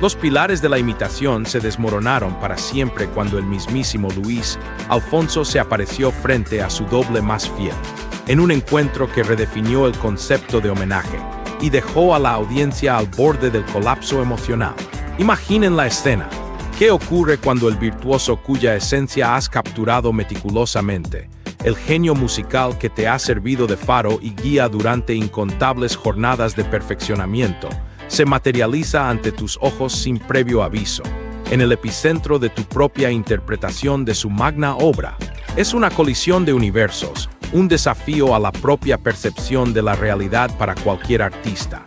Los pilares de la imitación se desmoronaron para siempre cuando el mismísimo Luis Alfonso se apareció frente a su doble más fiel, en un encuentro que redefinió el concepto de homenaje y dejó a la audiencia al borde del colapso emocional. Imaginen la escena. ¿Qué ocurre cuando el virtuoso cuya esencia has capturado meticulosamente, el genio musical que te ha servido de faro y guía durante incontables jornadas de perfeccionamiento, se materializa ante tus ojos sin previo aviso, en el epicentro de tu propia interpretación de su magna obra? Es una colisión de universos, un desafío a la propia percepción de la realidad para cualquier artista.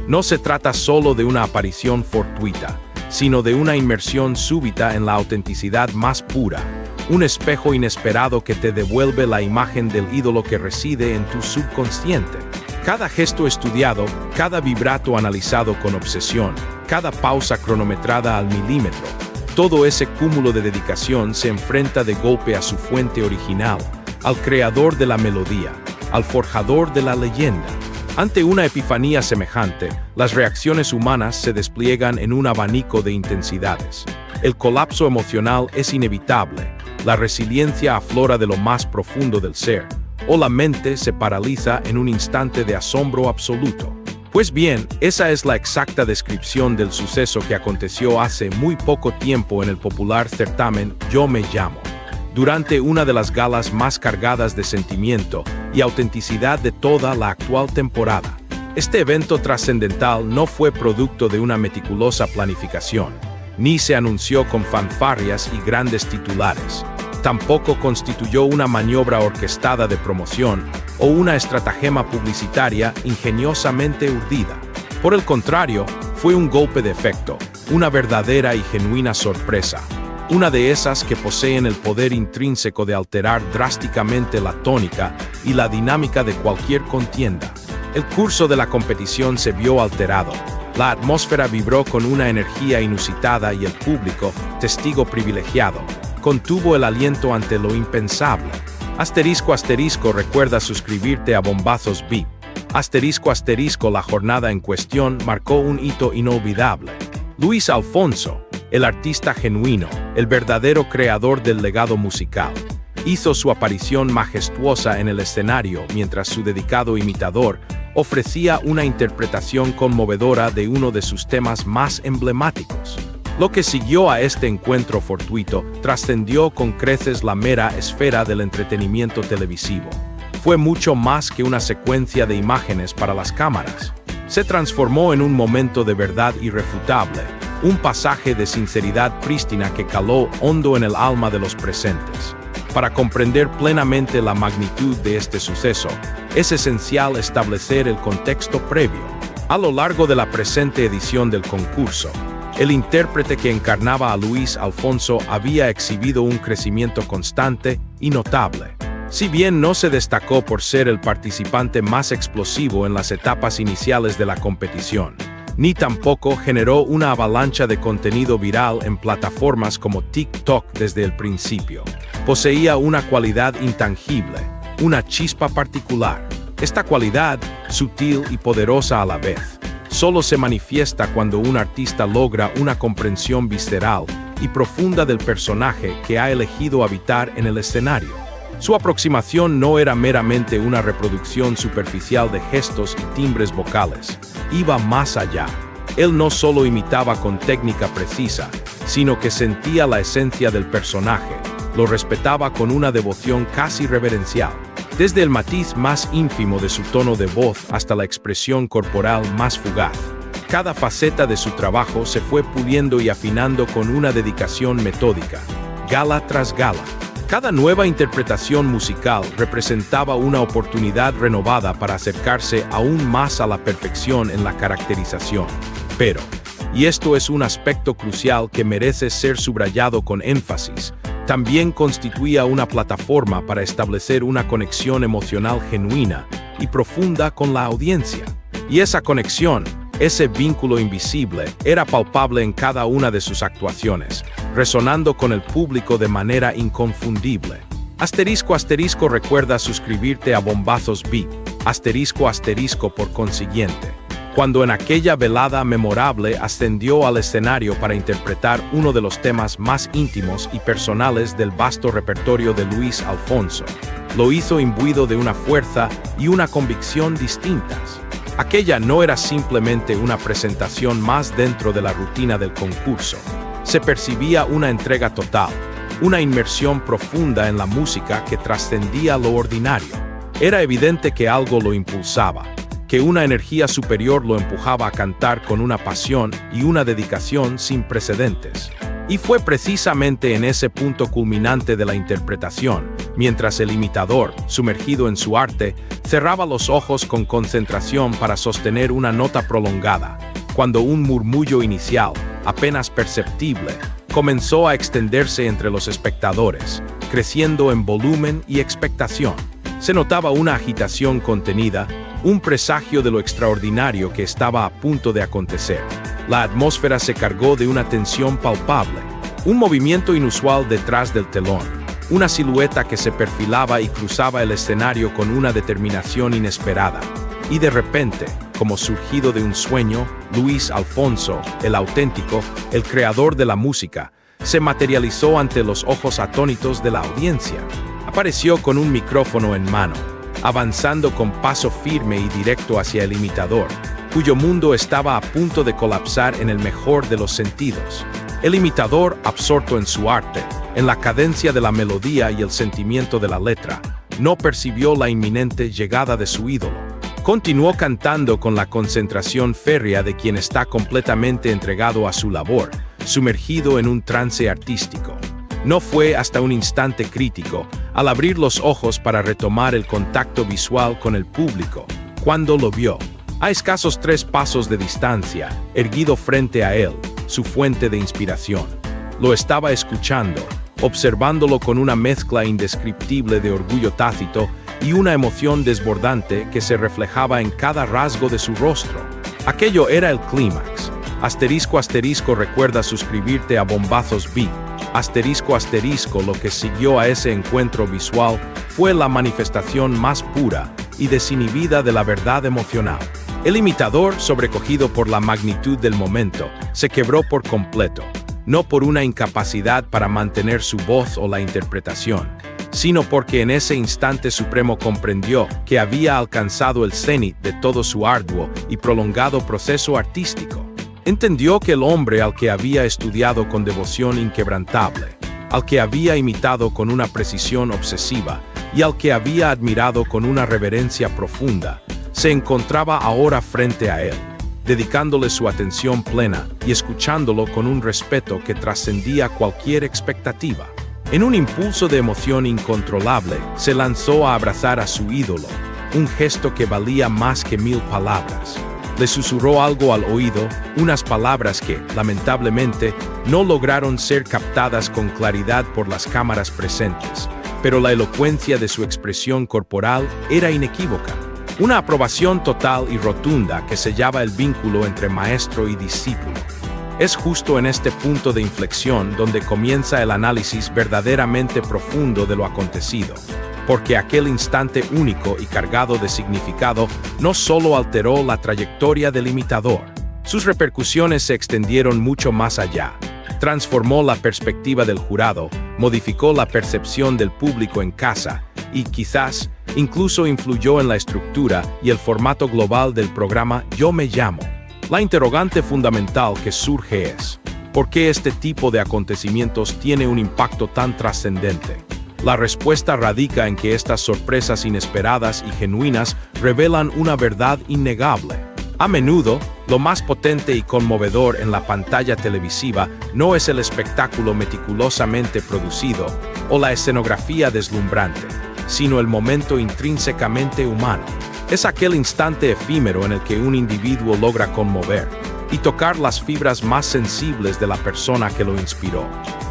No se trata solo de una aparición fortuita, sino de una inmersión súbita en la autenticidad más pura, un espejo inesperado que te devuelve la imagen del ídolo que reside en tu subconsciente. Cada gesto estudiado, cada vibrato analizado con obsesión, cada pausa cronometrada al milímetro, todo ese cúmulo de dedicación se enfrenta de golpe a su fuente original, al creador de la melodía, al forjador de la leyenda. Ante una epifanía semejante, las reacciones humanas se despliegan en un abanico de intensidades. El colapso emocional es inevitable, la resiliencia aflora de lo más profundo del ser, o la mente se paraliza en un instante de asombro absoluto. Pues bien, esa es la exacta descripción del suceso que aconteció hace muy poco tiempo en el popular certamen Yo Me Llamo, durante una de las galas más cargadas de sentimiento y autenticidad de toda la actual temporada. Este evento trascendental no fue producto de una meticulosa planificación, ni se anunció con fanfarrias y grandes titulares. Tampoco constituyó una maniobra orquestada de promoción o una estratagema publicitaria ingeniosamente urdida. Por el contrario, fue un golpe de efecto, una verdadera y genuina sorpresa, una de esas que poseen el poder intrínseco de alterar drásticamente la tónica y la dinámica de cualquier contienda. El curso de la competición se vio alterado, la atmósfera vibró con una energía inusitada y el público, testigo privilegiado, contuvo el aliento ante lo impensable. *** recuerda suscribirte a Bombazos VIP. *** la jornada en cuestión marcó un hito inolvidable. Luis Alfonso, el artista genuino, el verdadero creador del legado musical, hizo su aparición majestuosa en el escenario mientras su dedicado imitador ofrecía una interpretación conmovedora de uno de sus temas más emblemáticos. Lo que siguió a este encuentro fortuito trascendió con creces la mera esfera del entretenimiento televisivo. Fue mucho más que una secuencia de imágenes para las cámaras. Se transformó en un momento de verdad irrefutable, un pasaje de sinceridad prístina que caló hondo en el alma de los presentes. Para comprender plenamente la magnitud de este suceso, es esencial establecer el contexto previo. A lo largo de la presente edición del concurso, el intérprete que encarnaba a Luis Alfonso había exhibido un crecimiento constante y notable. Si bien no se destacó por ser el participante más explosivo en las etapas iniciales de la competición, ni tampoco generó una avalancha de contenido viral en plataformas como TikTok desde el principio. Poseía una cualidad intangible, una chispa particular. Esta cualidad, sutil y poderosa a la vez, solo se manifiesta cuando un artista logra una comprensión visceral y profunda del personaje que ha elegido habitar en el escenario. Su aproximación no era meramente una reproducción superficial de gestos y timbres vocales, iba más allá. Él no solo imitaba con técnica precisa, sino que sentía la esencia del personaje, lo respetaba con una devoción casi reverencial. Desde el matiz más ínfimo de su tono de voz hasta la expresión corporal más fugaz, cada faceta de su trabajo se fue puliendo y afinando con una dedicación metódica, gala tras gala. Cada nueva interpretación musical representaba una oportunidad renovada para acercarse aún más a la perfección en la caracterización. Pero, y esto es un aspecto crucial que merece ser subrayado con énfasis, también constituía una plataforma para establecer una conexión emocional genuina y profunda con la audiencia. Y esa conexión, ese vínculo invisible, era palpable en cada una de sus actuaciones, resonando con el público de manera inconfundible. *** recuerda suscribirte a Bombazos VIP. *** por consiguiente. cuando en aquella velada memorable ascendió al escenario para interpretar uno de los temas más íntimos y personales del vasto repertorio de Luis Alfonso. Lo hizo imbuido de una fuerza y una convicción distintas. Aquella no era simplemente una presentación más dentro de la rutina del concurso. Se percibía una entrega total, una inmersión profunda en la música que trascendía lo ordinario. Era evidente que algo lo impulsaba, que una energía superior lo empujaba a cantar con una pasión y una dedicación sin precedentes. Y fue precisamente en ese punto culminante de la interpretación, mientras el imitador, sumergido en su arte, cerraba los ojos con concentración para sostener una nota prolongada, cuando un murmullo inicial, apenas perceptible, comenzó a extenderse entre los espectadores, creciendo en volumen y expectación. Se notaba una agitación contenida, un presagio de lo extraordinario que estaba a punto de acontecer. La atmósfera se cargó de una tensión palpable, un movimiento inusual detrás del telón, una silueta que se perfilaba y cruzaba el escenario con una determinación inesperada. Y de repente, como surgido de un sueño, Luis Alfonso, el auténtico, el creador de la música, se materializó ante los ojos atónitos de la audiencia. Apareció con un micrófono en mano, avanzando con paso firme y directo hacia el imitador, cuyo mundo estaba a punto de colapsar en el mejor de los sentidos. El imitador, absorto en su arte, en la cadencia de la melodía y el sentimiento de la letra, no percibió la inminente llegada de su ídolo. Continuó cantando con la concentración férrea de quien está completamente entregado a su labor, sumergido en un trance artístico. No fue hasta un instante crítico, al abrir los ojos para retomar el contacto visual con el público, cuando lo vio, a escasos 3 pasos de distancia, erguido frente a él, su fuente de inspiración. Lo estaba escuchando, observándolo con una mezcla indescriptible de orgullo tácito y una emoción desbordante que se reflejaba en cada rasgo de su rostro. Aquello era el clímax. *** recuerda suscribirte a Bombazos Beat. *** lo que siguió a ese encuentro visual fue la manifestación más pura y desinhibida de la verdad emocional. El imitador, sobrecogido por la magnitud del momento, se quebró por completo, no por una incapacidad para mantener su voz o la interpretación, sino porque en ese instante supremo comprendió que había alcanzado el cenit de todo su arduo y prolongado proceso artístico. Entendió que el hombre al que había estudiado con devoción inquebrantable, al que había imitado con una precisión obsesiva y al que había admirado con una reverencia profunda, se encontraba ahora frente a él, dedicándole su atención plena y escuchándolo con un respeto que trascendía cualquier expectativa. En un impulso de emoción incontrolable, se lanzó a abrazar a su ídolo, un gesto que valía más que 1000 palabras. Le susurró algo al oído, unas palabras que, lamentablemente, no lograron ser captadas con claridad por las cámaras presentes, pero la elocuencia de su expresión corporal era inequívoca. Una aprobación total y rotunda que sellaba el vínculo entre maestro y discípulo. Es justo en este punto de inflexión donde comienza el análisis verdaderamente profundo de lo acontecido, porque aquel instante único y cargado de significado no solo alteró la trayectoria del imitador, sus repercusiones se extendieron mucho más allá. Transformó la perspectiva del jurado, modificó la percepción del público en casa y, quizás, incluso influyó en la estructura y el formato global del programa Yo Me Llamo. La interrogante fundamental que surge es, ¿por qué este tipo de acontecimientos tiene un impacto tan trascendente? La respuesta radica en que estas sorpresas inesperadas y genuinas revelan una verdad innegable. A menudo, lo más potente y conmovedor en la pantalla televisiva no es el espectáculo meticulosamente producido o la escenografía deslumbrante, sino el momento intrínsecamente humano. Es aquel instante efímero en el que un individuo logra conmover y tocar las fibras más sensibles de la persona que lo inspiró,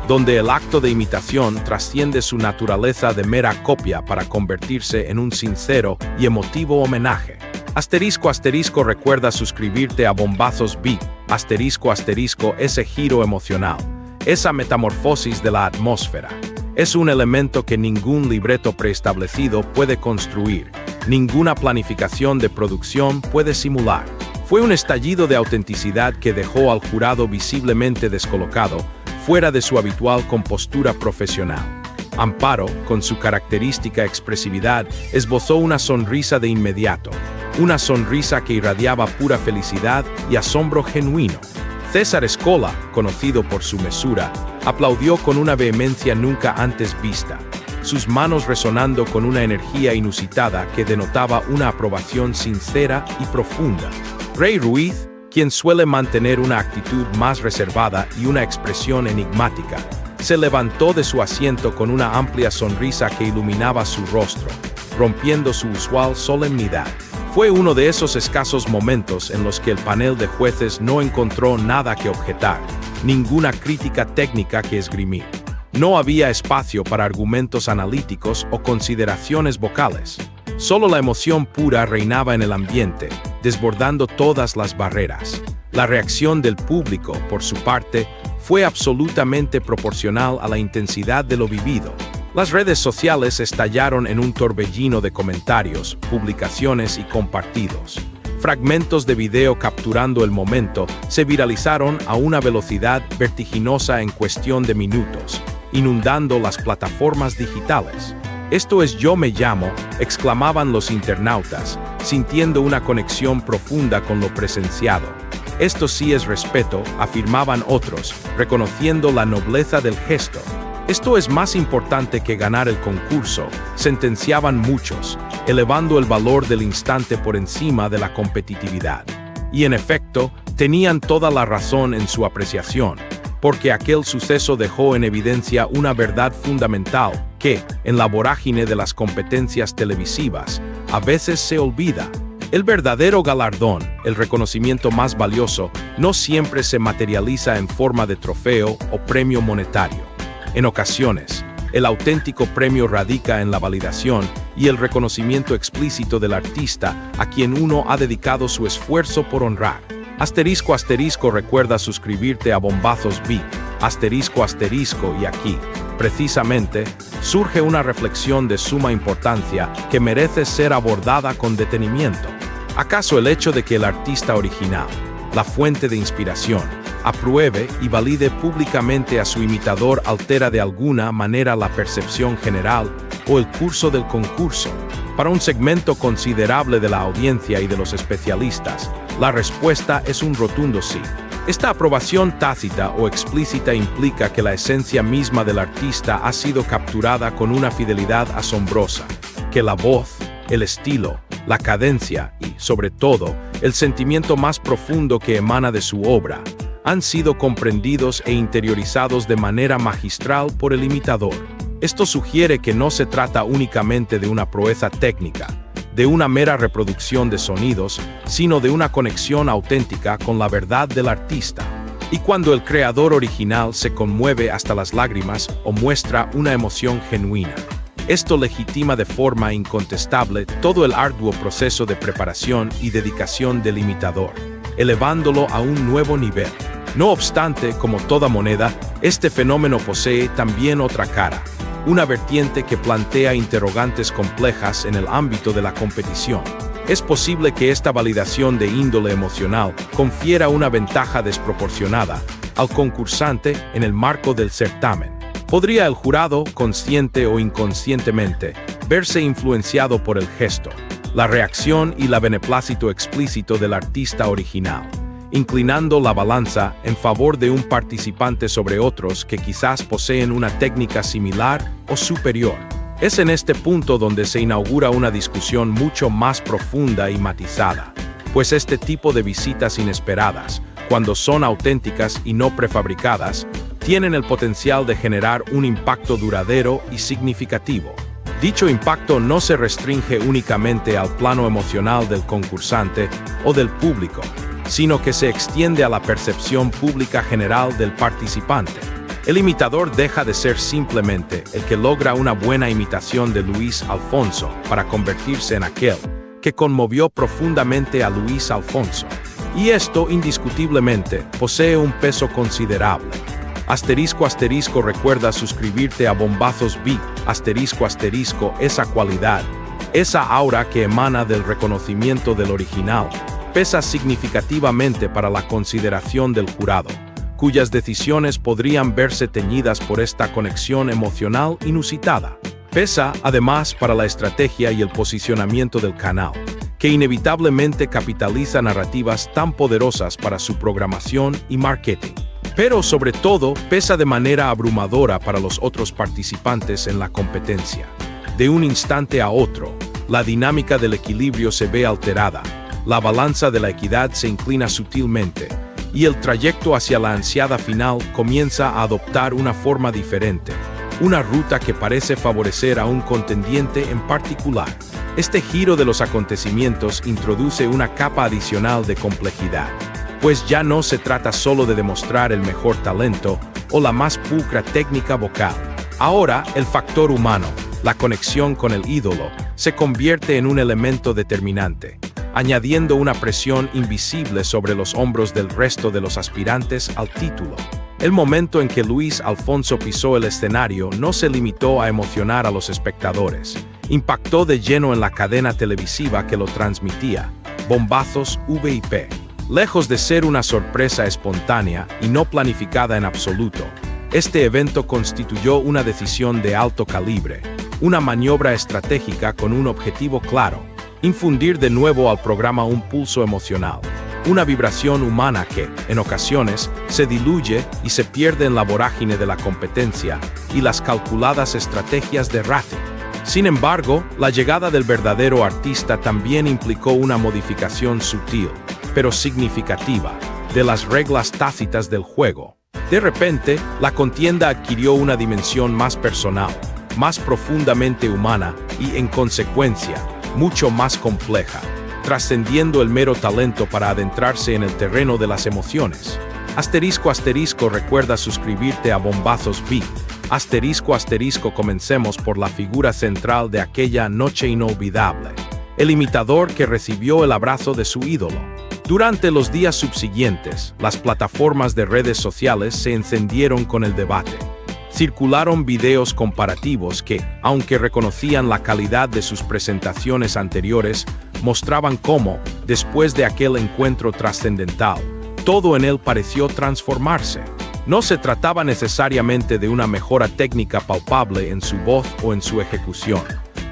donde el acto de imitación trasciende su naturaleza de mera copia para convertirse en un sincero y emotivo homenaje. *** recuerda suscribirte a Bombazos Beat. *** ese giro emocional, esa metamorfosis de la atmósfera. Es un elemento que ningún libreto preestablecido puede construir, ninguna planificación de producción puede simular. Fue un estallido de autenticidad que dejó al jurado visiblemente descolocado, fuera de su habitual compostura profesional. Amparo, con su característica expresividad, esbozó una sonrisa de inmediato, una sonrisa que irradiaba pura felicidad y asombro genuino. César Escola, conocido por su mesura, aplaudió con una vehemencia nunca antes vista, sus manos resonando con una energía inusitada que denotaba una aprobación sincera y profunda. Rey Ruiz, quien suele mantener una actitud más reservada y una expresión enigmática, se levantó de su asiento con una amplia sonrisa que iluminaba su rostro, rompiendo su usual solemnidad. Fue uno de esos escasos momentos en los que el panel de jueces no encontró nada que objetar, ninguna crítica técnica que esgrimir. No había espacio para argumentos analíticos o consideraciones vocales. Solo la emoción pura reinaba en el ambiente, desbordando todas las barreras. La reacción del público, por su parte, fue absolutamente proporcional a la intensidad de lo vivido. Las redes sociales estallaron en un torbellino de comentarios, publicaciones y compartidos. Fragmentos de video capturando el momento se viralizaron a una velocidad vertiginosa en cuestión de minutos, inundando las plataformas digitales. «Esto es Yo Me Llamo», exclamaban los internautas, sintiendo una conexión profunda con lo presenciado. «Esto sí es respeto», afirmaban otros, reconociendo la nobleza del gesto. «Esto es más importante que ganar el concurso», sentenciaban muchos, elevando el valor del instante por encima de la competitividad. Y en efecto, tenían toda la razón en su apreciación, porque aquel suceso dejó en evidencia una verdad fundamental que, en la vorágine de las competencias televisivas, a veces se olvida. El verdadero galardón, el reconocimiento más valioso, no siempre se materializa en forma de trofeo o premio monetario. En ocasiones, el auténtico premio radica en la validación y el reconocimiento explícito del artista a quien uno ha dedicado su esfuerzo por honrar. *** recuerda suscribirte a Bombazos VIP, *** y aquí, precisamente, surge una reflexión de suma importancia que merece ser abordada con detenimiento. ¿Acaso el hecho de que el artista original, la fuente de inspiración, apruebe y valide públicamente a su imitador altera de alguna manera la percepción general o el curso del concurso? Para un segmento considerable de la audiencia y de los especialistas, la respuesta es un rotundo sí. Esta aprobación tácita o explícita implica que la esencia misma del artista ha sido capturada con una fidelidad asombrosa, que la voz, el estilo, la cadencia y, sobre todo, el sentimiento más profundo que emana de su obra, han sido comprendidos e interiorizados de manera magistral por el imitador. Esto sugiere que no se trata únicamente de una proeza técnica, de una mera reproducción de sonidos, sino de una conexión auténtica con la verdad del artista. Y cuando el creador original se conmueve hasta las lágrimas o muestra una emoción genuina, esto legitima de forma incontestable todo el arduo proceso de preparación y dedicación del imitador, elevándolo a un nuevo nivel. No obstante, como toda moneda, este fenómeno posee también otra cara, una vertiente que plantea interrogantes complejas en el ámbito de la competición. Es posible que esta validación de índole emocional confiera una ventaja desproporcionada al concursante en el marco del certamen. ¿Podría el jurado, consciente o inconscientemente, verse influenciado por el gesto, la reacción y la beneplácito explícito del artista original, inclinando la balanza en favor de un participante sobre otros que quizás poseen una técnica similar o superior? Es en este punto donde se inaugura una discusión mucho más profunda y matizada, pues este tipo de visitas inesperadas, cuando son auténticas y no prefabricadas, tienen el potencial de generar un impacto duradero y significativo. Dicho impacto no se restringe únicamente al plano emocional del concursante o del público, sino que se extiende a la percepción pública general del participante. El imitador deja de ser simplemente el que logra una buena imitación de Luis Alfonso para convertirse en aquel que conmovió profundamente a Luis Alfonso. Y esto, indiscutiblemente, posee un peso considerable. *** recuerda suscribirte a Bombazos VIP, *** esa cualidad, esa aura que emana del reconocimiento del original, pesa significativamente para la consideración del jurado, cuyas decisiones podrían verse teñidas por esta conexión emocional inusitada. Pesa, además, para la estrategia y el posicionamiento del canal, que inevitablemente capitaliza narrativas tan poderosas para su programación y marketing. Pero, sobre todo, pesa de manera abrumadora para los otros participantes en la competencia. De un instante a otro, la dinámica del equilibrio se ve alterada, la balanza de la equidad se inclina sutilmente, y el trayecto hacia la ansiada final comienza a adoptar una forma diferente, una ruta que parece favorecer a un contendiente en particular. Este giro de los acontecimientos introduce una capa adicional de complejidad, pues ya no se trata solo de demostrar el mejor talento o la más pulcra técnica vocal. Ahora, el factor humano, la conexión con el ídolo, se convierte en un elemento determinante, añadiendo una presión invisible sobre los hombros del resto de los aspirantes al título. El momento en que Luis Alfonso pisó el escenario no se limitó a emocionar a los espectadores, impactó de lleno en la cadena televisiva que lo transmitía, Bombazos VIP. Lejos de ser una sorpresa espontánea y no planificada en absoluto, este evento constituyó una decisión de alto calibre, una maniobra estratégica con un objetivo claro: infundir de nuevo al programa un pulso emocional, una vibración humana que, en ocasiones, se diluye y se pierde en la vorágine de la competencia y las calculadas estrategias de rating. Sin embargo, la llegada del verdadero artista también implicó una modificación sutil, pero significativa, de las reglas tácitas del juego. De repente, la contienda adquirió una dimensión más personal, más profundamente humana y, en consecuencia, mucho más compleja, trascendiendo el mero talento para adentrarse en el terreno de las emociones. *** Recuerda suscribirte a Bombazos VIP. *** Comencemos por la figura central de aquella noche inolvidable, el imitador que recibió el abrazo de su ídolo. Durante los días subsiguientes, las plataformas de redes sociales se encendieron con el debate. Circularon videos comparativos que, aunque reconocían la calidad de sus presentaciones anteriores, mostraban cómo, después de aquel encuentro trascendental, todo en él pareció transformarse. No se trataba necesariamente de una mejora técnica palpable en su voz o en su ejecución,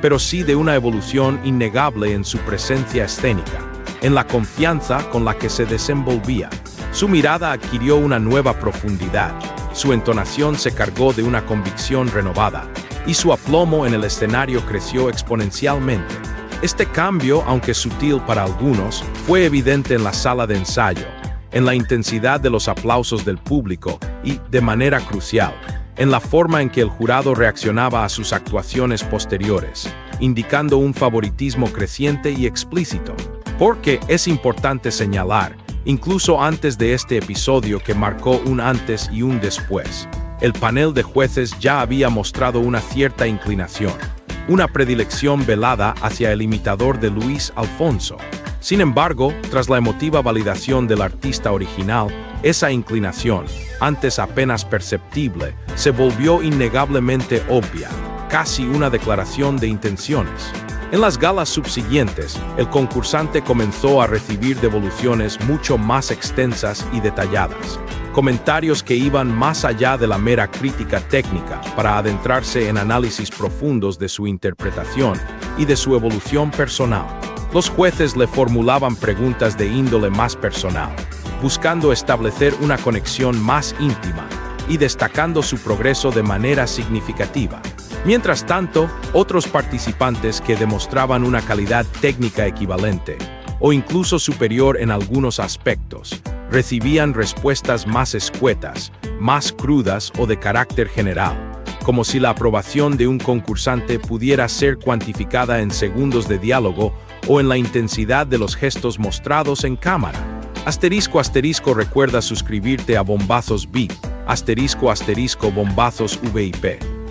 pero sí de una evolución innegable en su presencia escénica, en la confianza con la que se desenvolvía. Su mirada adquirió una nueva profundidad, su entonación se cargó de una convicción renovada, y su aplomo en el escenario creció exponencialmente. Este cambio, aunque sutil para algunos, fue evidente en la sala de ensayo, en la intensidad de los aplausos del público y, de manera crucial, en la forma en que el jurado reaccionaba a sus actuaciones posteriores, indicando un favoritismo creciente y explícito. Porque es importante señalar, incluso antes de este episodio que marcó un antes y un después, el panel de jueces ya había mostrado una cierta inclinación, una predilección velada hacia el imitador de Luis Alfonso. Sin embargo, tras la emotiva validación del artista original, esa inclinación, antes apenas perceptible, se volvió innegablemente obvia, casi una declaración de intenciones. En las galas subsiguientes, el concursante comenzó a recibir devoluciones mucho más extensas y detalladas, comentarios que iban más allá de la mera crítica técnica para adentrarse en análisis profundos de su interpretación y de su evolución personal. Los jueces le formulaban preguntas de índole más personal, buscando establecer una conexión más íntima y destacando su progreso de manera significativa. Mientras tanto, otros participantes que demostraban una calidad técnica equivalente, o incluso superior en algunos aspectos, recibían respuestas más escuetas, más crudas o de carácter general, como si la aprobación de un concursante pudiera ser cuantificada en segundos de diálogo o en la intensidad de los gestos mostrados en cámara. *** Recuerda suscribirte a Bombazos VIP. *** Bombazos VIP.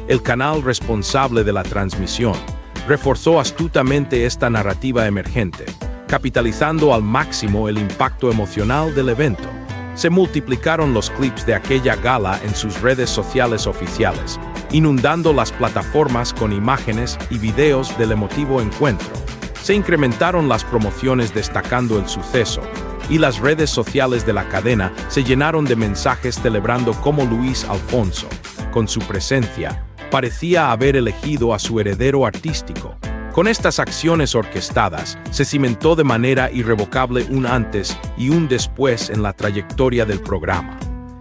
El canal responsable de la transmisión reforzó astutamente esta narrativa emergente, capitalizando al máximo el impacto emocional del evento. Se multiplicaron los clips de aquella gala en sus redes sociales oficiales, inundando las plataformas con imágenes y videos del emotivo encuentro. Se incrementaron las promociones destacando el suceso, y las redes sociales de la cadena se llenaron de mensajes celebrando cómo Luis Alfonso, con su presencia, parecía haber elegido a su heredero artístico. Con estas acciones orquestadas, se cimentó de manera irrevocable un antes y un después en la trayectoria del programa.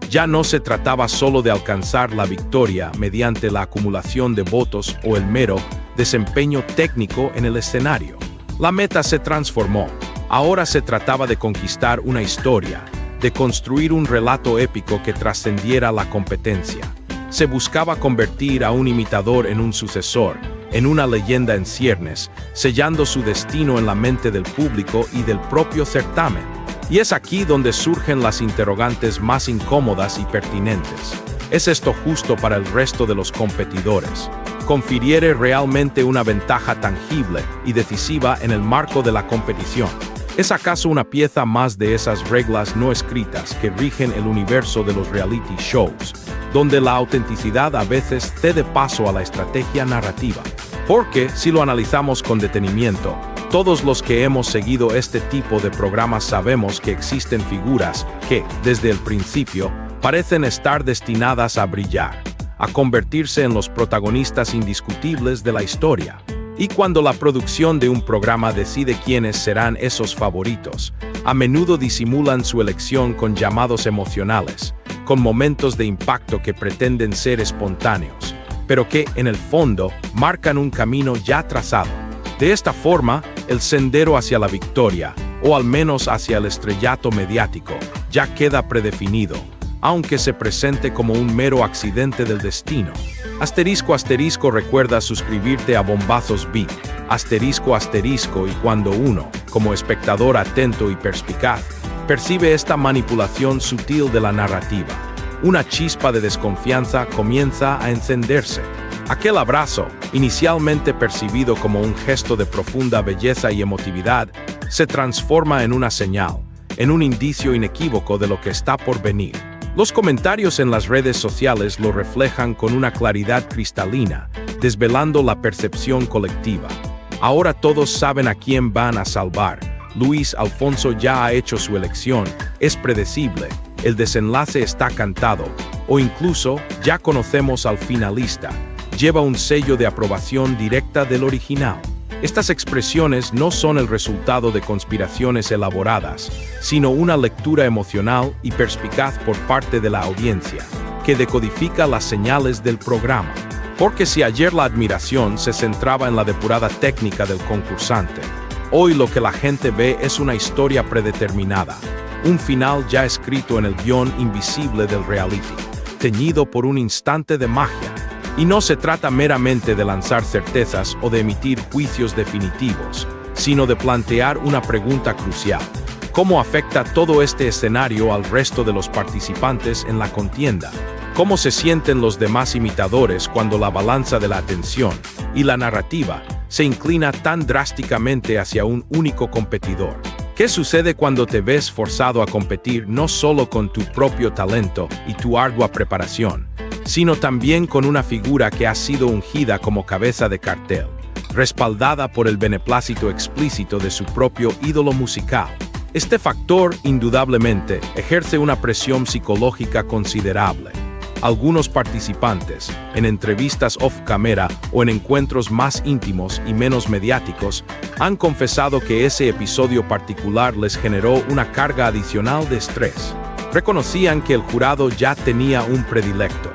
Ya no se trataba solo de alcanzar la victoria mediante la acumulación de votos o el mero desempeño técnico en el escenario. La meta se transformó. Ahora se trataba de conquistar una historia, de construir un relato épico que trascendiera la competencia. Se buscaba convertir a un imitador en un sucesor, en una leyenda en ciernes, sellando su destino en la mente del público y del propio certamen. Y es aquí donde surgen las interrogantes más incómodas y pertinentes. ¿Es esto justo para el resto de los competidores? ¿Confiere realmente una ventaja tangible y decisiva en el marco de la competición? ¿Es acaso una pieza más de esas reglas no escritas que rigen el universo de los reality shows, donde la autenticidad a veces cede paso a la estrategia narrativa? Porque, si lo analizamos con detenimiento, todos los que hemos seguido este tipo de programas sabemos que existen figuras que, desde el principio, parecen estar destinadas a brillar, a convertirse en los protagonistas indiscutibles de la historia. Y cuando la producción de un programa decide quiénes serán esos favoritos, a menudo disimulan su elección con llamados emocionales, con momentos de impacto que pretenden ser espontáneos, pero que, en el fondo, marcan un camino ya trazado. De esta forma, el sendero hacia la victoria, o al menos hacia el estrellato mediático, ya queda predefinido, aunque se presente como un mero accidente del destino. ***, recuerda suscribirte a Bombazos VIP, ***, y cuando uno, como espectador atento y perspicaz, percibe esta manipulación sutil de la narrativa, una chispa de desconfianza comienza a encenderse. Aquel abrazo, inicialmente percibido como un gesto de profunda belleza y emotividad, se transforma en una señal, en un indicio inequívoco de lo que está por venir. Los comentarios en las redes sociales lo reflejan con una claridad cristalina, desvelando la percepción colectiva. Ahora todos saben a quién van a salvar. Luis Alfonso ya ha hecho su elección, es predecible, el desenlace está cantado, o incluso ya conocemos al finalista. Lleva un sello de aprobación directa del original. Estas expresiones no son el resultado de conspiraciones elaboradas, sino una lectura emocional y perspicaz por parte de la audiencia, que decodifica las señales del programa. Porque si ayer la admiración se centraba en la depurada técnica del concursante, hoy lo que la gente ve es una historia predeterminada, un final ya escrito en el guión invisible del reality, teñido por un instante de magia. Y no se trata meramente de lanzar certezas o de emitir juicios definitivos, sino de plantear una pregunta crucial. ¿Cómo afecta todo este escenario al resto de los participantes en la contienda? ¿Cómo se sienten los demás imitadores cuando la balanza de la atención y la narrativa se inclina tan drásticamente hacia un único competidor? ¿Qué sucede cuando te ves forzado a competir no solo con tu propio talento y tu ardua preparación, sino también con una figura que ha sido ungida como cabeza de cartel, respaldada por el beneplácito explícito de su propio ídolo musical? Este factor, indudablemente, ejerce una presión psicológica considerable. Algunos participantes, en entrevistas off-camera o en encuentros más íntimos y menos mediáticos, han confesado que ese episodio particular les generó una carga adicional de estrés. Reconocían que el jurado ya tenía un predilecto,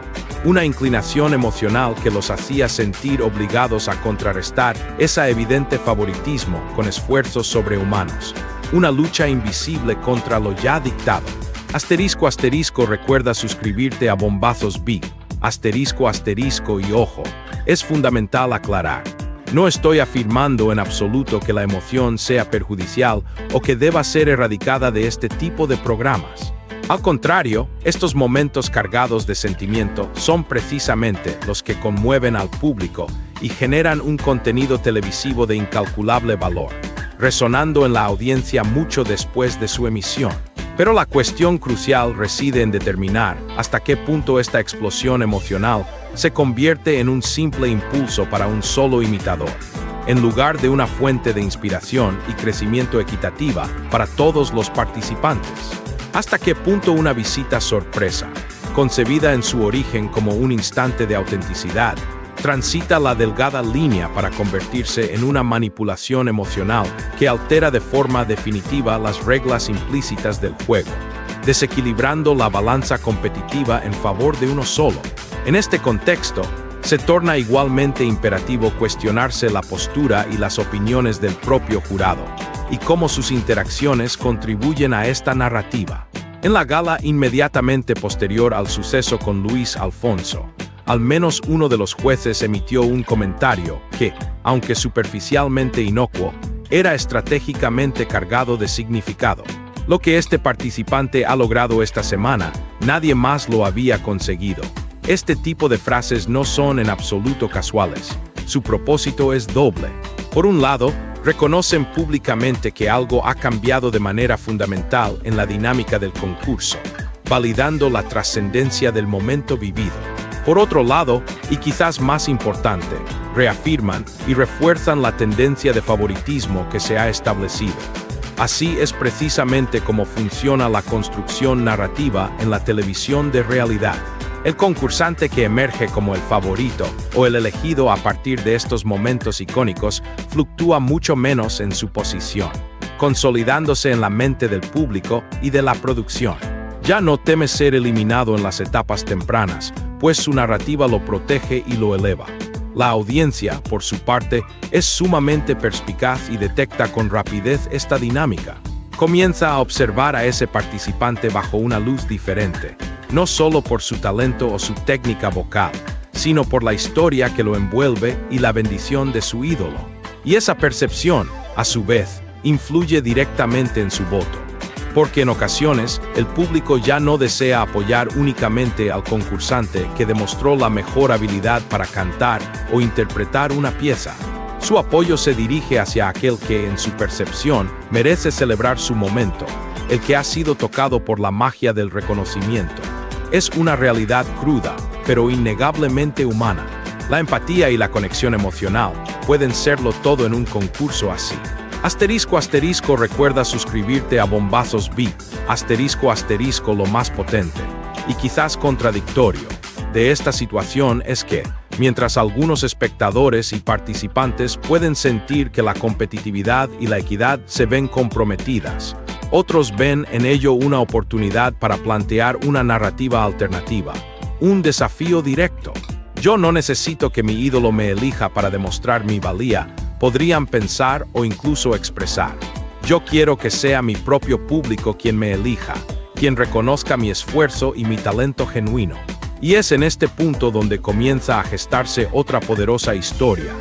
una inclinación emocional que los hacía sentir obligados a contrarrestar ese evidente favoritismo con esfuerzos sobrehumanos, una lucha invisible contra lo ya dictado. ***, recuerda suscribirte a Bombazos VIP, *** y ojo, es fundamental aclarar. No estoy afirmando en absoluto que la emoción sea perjudicial o que deba ser erradicada de este tipo de programas. Al contrario, estos momentos cargados de sentimiento son precisamente los que conmueven al público y generan un contenido televisivo de incalculable valor, resonando en la audiencia mucho después de su emisión. Pero la cuestión crucial reside en determinar hasta qué punto esta explosión emocional se convierte en un simple impulso para un solo imitador. en lugar de una fuente de inspiración y crecimiento equitativa para todos los participantes. ¿Hasta qué punto una visita sorpresa, concebida en su origen como un instante de autenticidad, transita la delgada línea para convertirse en una manipulación emocional que altera de forma definitiva las reglas implícitas del juego, desequilibrando la balanza competitiva en favor de uno solo? En este contexto, se torna igualmente imperativo cuestionarse la postura y las opiniones del propio jurado, y cómo sus interacciones contribuyen a esta narrativa. En la gala inmediatamente posterior al suceso con Luis Alfonso, al menos uno de los jueces emitió un comentario que, aunque superficialmente inocuo, era estratégicamente cargado de significado. Lo que este participante ha logrado esta semana, nadie más lo había conseguido. Este tipo de frases no son en absoluto casuales. Su propósito es doble. Por un lado, reconocen públicamente que algo ha cambiado de manera fundamental en la dinámica del concurso, validando la trascendencia del momento vivido. Por otro lado, y quizás más importante, reafirman y refuerzan la tendencia de favoritismo que se ha establecido. Así es precisamente como funciona la construcción narrativa en la televisión de realidad. El concursante que emerge como el favorito o el elegido a partir de estos momentos icónicos fluctúa mucho menos en su posición, consolidándose en la mente del público y de la producción. Ya no teme ser eliminado en las etapas tempranas, pues su narrativa lo protege y lo eleva. La audiencia, por su parte, es sumamente perspicaz y detecta con rapidez esta dinámica. Comienza a observar a ese participante bajo una luz diferente, no solo por su talento o su técnica vocal, sino por la historia que lo envuelve y la bendición de su ídolo. Y esa percepción, a su vez, influye directamente en su voto, porque en ocasiones el público ya no desea apoyar únicamente al concursante que demostró la mejor habilidad para cantar o interpretar una pieza. Su apoyo se dirige hacia aquel que, en su percepción, merece celebrar su momento, el que ha sido tocado por la magia del reconocimiento. Es una realidad cruda, pero innegablemente humana. La empatía y la conexión emocional pueden serlo todo en un concurso así. ***, recuerda suscribirte a Bombazos VIP, *** lo más potente, y quizás contradictorio, de esta situación es que, mientras algunos espectadores y participantes pueden sentir que la competitividad y la equidad se ven comprometidas, otros ven en ello una oportunidad para plantear una narrativa alternativa, un desafío directo. Yo no necesito que mi ídolo me elija para demostrar mi valía, podrían pensar o incluso expresar. Yo quiero que sea mi propio público quien me elija, quien reconozca mi esfuerzo y mi talento genuino. Y es en este punto donde comienza a gestarse otra poderosa historia,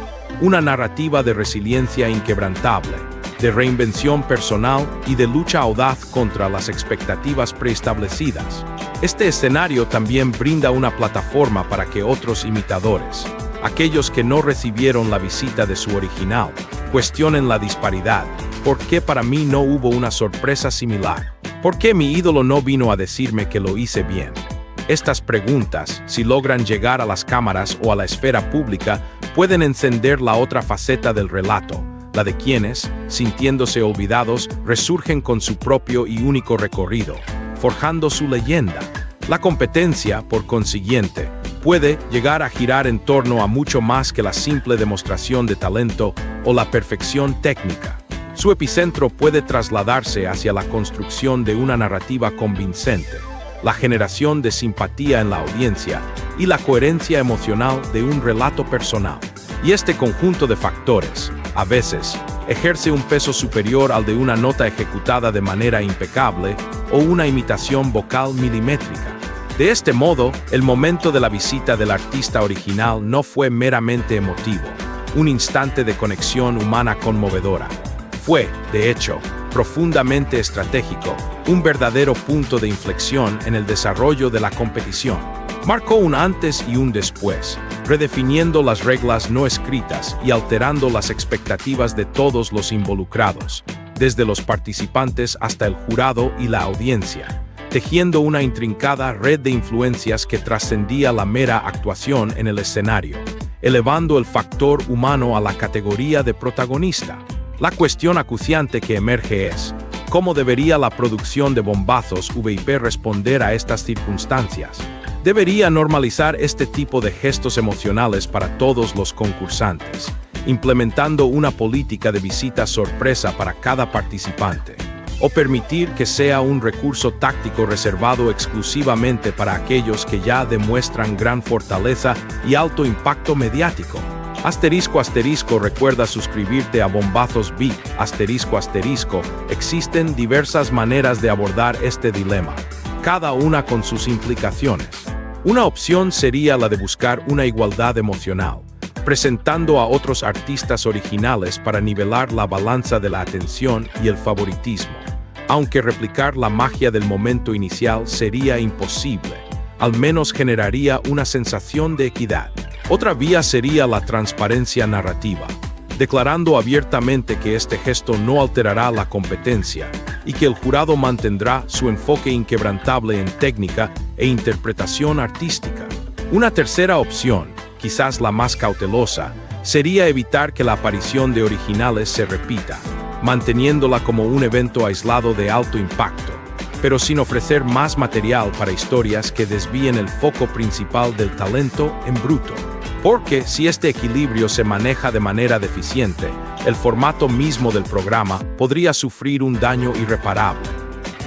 una narrativa de resiliencia inquebrantable, de reinvención personal y de lucha audaz contra las expectativas preestablecidas. Este escenario también brinda una plataforma para que otros imitadores, aquellos que no recibieron la visita de su original, cuestionen la disparidad. ¿Por qué para mí no hubo una sorpresa similar? ¿Por qué mi ídolo no vino a decirme que lo hice bien? Estas preguntas, si logran llegar a las cámaras o a la esfera pública, pueden encender la otra faceta del relato, la de quienes, sintiéndose olvidados, resurgen con su propio y único recorrido, forjando su leyenda. La competencia, por consiguiente, puede llegar a girar en torno a mucho más que la simple demostración de talento o la perfección técnica. Su epicentro puede trasladarse hacia la construcción de una narrativa convincente, la generación de simpatía en la audiencia y la coherencia emocional de un relato personal. Y este conjunto de factores, a veces, ejerce un peso superior al de una nota ejecutada de manera impecable o una imitación vocal milimétrica. De este modo, el momento de la visita del artista original no fue meramente emotivo, un instante de conexión humana conmovedora. Fue, de hecho, profundamente estratégico, un verdadero punto de inflexión en el desarrollo de la competición. Marcó un antes y un después, redefiniendo las reglas no escritas y alterando las expectativas de todos los involucrados, desde los participantes hasta el jurado y la audiencia, tejiendo una intrincada red de influencias que trascendía la mera actuación en el escenario. elevando el factor humano a la categoría de protagonista. La cuestión acuciante que emerge es: ¿cómo debería la producción de bombazos VIP responder a estas circunstancias? Debería normalizar este tipo de gestos emocionales para todos los concursantes, implementando una política de visita sorpresa para cada participante, o permitir que sea un recurso táctico reservado exclusivamente para aquellos que ya demuestran gran fortaleza y alto impacto mediático. Recuerda suscribirte a Bombazos VIP. Existen diversas maneras de abordar este dilema, cada una con sus implicaciones. Una opción sería la de buscar una igualdad emocional, presentando a otros artistas originales para nivelar la balanza de la atención y el favoritismo. Aunque replicar la magia del momento inicial sería imposible, al menos generaría una sensación de equidad. Otra vía sería la transparencia narrativa, declarando abiertamente que este gesto no alterará la competencia y que el jurado mantendrá su enfoque inquebrantable en técnica e interpretación artística. Una tercera opción, quizás la más cautelosa, sería evitar que la aparición de originales se repita, manteniéndola como un evento aislado de alto impacto, pero sin ofrecer más material para historias que desvíen el foco principal del talento en bruto. Porque si este equilibrio se maneja de manera deficiente, el formato mismo del programa podría sufrir un daño irreparable.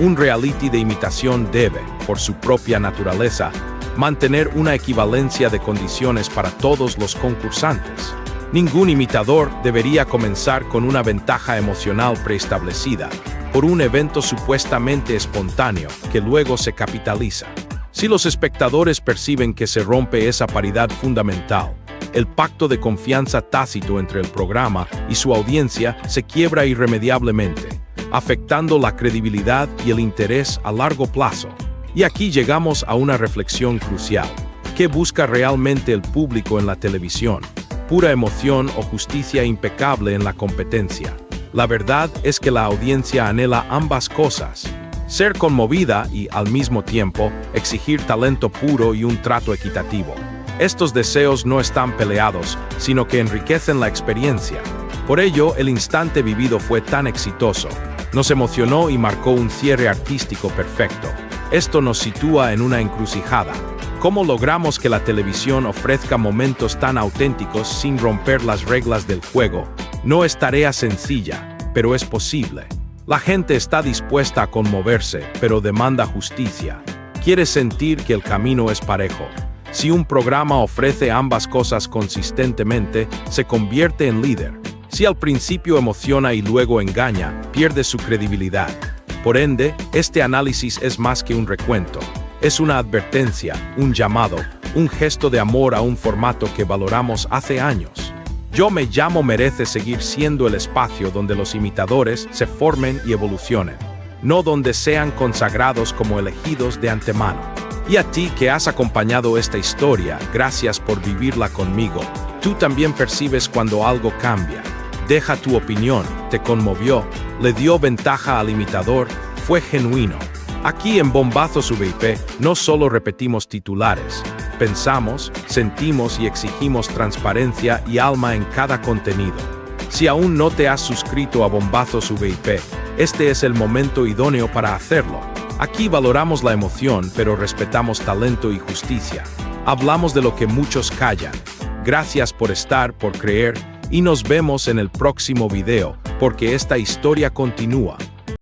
Un reality de imitación debe, por su propia naturaleza, mantener una equivalencia de condiciones para todos los concursantes. Ningún imitador debería comenzar con una ventaja emocional preestablecida por un evento supuestamente espontáneo que luego se capitaliza. Si los espectadores perciben que se rompe esa paridad fundamental, el pacto de confianza tácito entre el programa y su audiencia se quiebra irremediablemente, afectando la credibilidad y el interés a largo plazo. Y aquí llegamos a una reflexión crucial. ¿Qué busca realmente el público en la televisión? ¿Pura emoción o justicia impecable en la competencia? La verdad es que la audiencia anhela ambas cosas: ser conmovida y, al mismo tiempo, exigir talento puro y un trato equitativo. Estos deseos no están peleados, sino que enriquecen la experiencia. Por ello, el instante vivido fue tan exitoso. Nos emocionó y marcó un cierre artístico perfecto. Esto nos sitúa en una encrucijada. ¿Cómo logramos que la televisión ofrezca momentos tan auténticos sin romper las reglas del juego? No es tarea sencilla, pero es posible. La gente está dispuesta a conmoverse, pero demanda justicia. Quiere sentir que el camino es parejo. Si un programa ofrece ambas cosas consistentemente, se convierte en líder. Si al principio emociona y luego engaña, pierde su credibilidad. Por ende, este análisis es más que un recuento. Es una advertencia, un llamado, un gesto de amor a un formato que valoramos hace años. Yo Me Llamo merece seguir siendo el espacio donde los imitadores se formen y evolucionen, no donde sean consagrados como elegidos de antemano. Y a ti que has acompañado esta historia, gracias por vivirla conmigo. Tú también percibes cuando algo cambia. Deja tu opinión, te conmovió, le dio ventaja al imitador, fue genuino. Aquí en Bombazos VIP no solo repetimos titulares, pensamos, sentimos y exigimos transparencia y alma en cada contenido. Si aún no te has suscrito a Bombazos VIP, este es el momento idóneo para hacerlo. Aquí valoramos la emoción, pero respetamos talento y justicia. Hablamos de lo que muchos callan. Gracias por estar, por creer, y nos vemos en el próximo video, porque esta historia continúa.